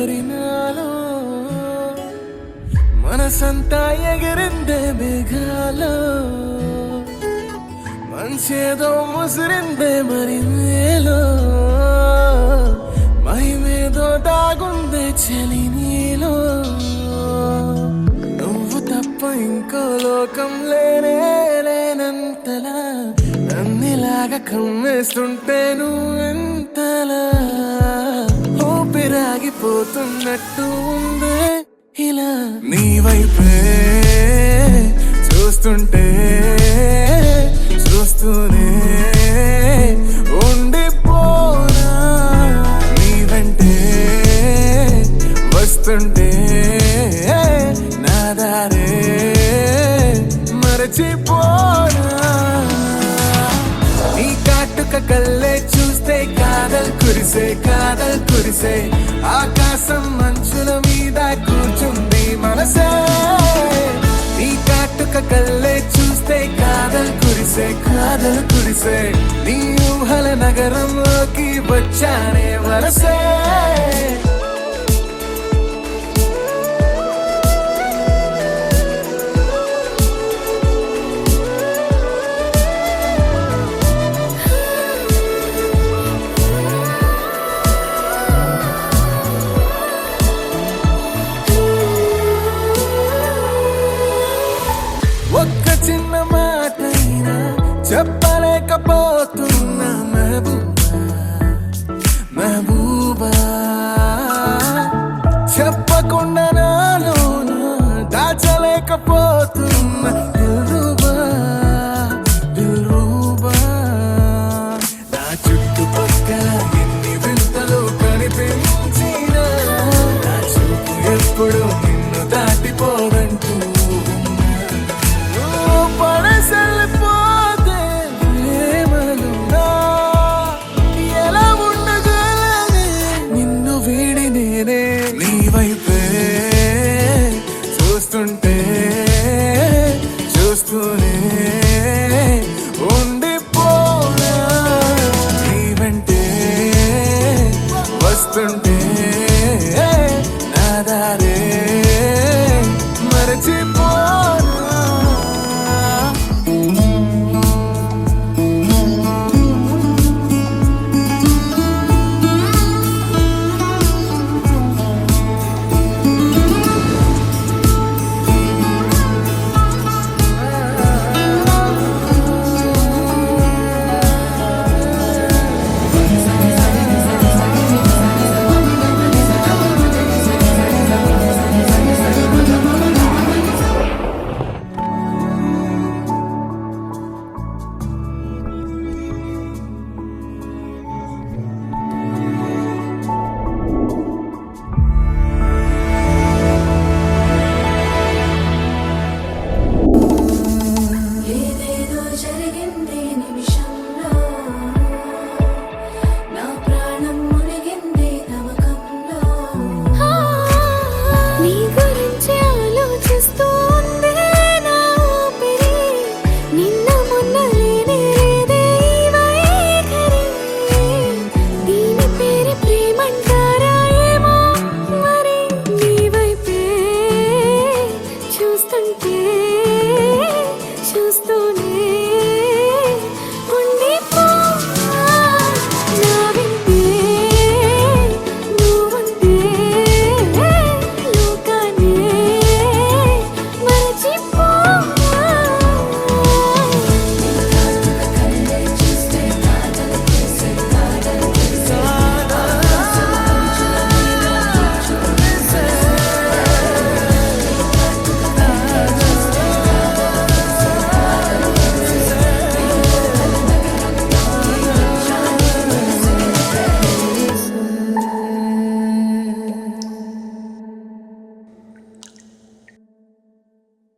మరి నాలో మనసంతా ఎగిరిందే మేఘాలో మంచేదో ముసిరిందే మరి నేలో మహిమేదో దాగుందే చలి నీలో నువ్వు తప్ప ఇంకో లోకం లేనంతలా నన్నిలాగా కమ్మేస్తుంటే నువ్వెంతలా ఊపిరాగిపోతున్నట్టు ఉందే ఇలా నీ వైపే చూస్తుంటే చూస్తూనే ఉండిపోనా నీ వెంటే వస్తుంటే నా దారే మరచిపోనా నీ కాటుక కళ్ళే చూస్తే కాదల్ కురిసే ఆకాశం మంచుల మీద కూర్చుంది మనసే నీ కాటుక కళ్ళే చూస్తే కాదల్ కురిసే నీ ఊహల నగరంలోకి వచ్చానే వరసే ఒక్క చిన్న మాటైనా చెప్ప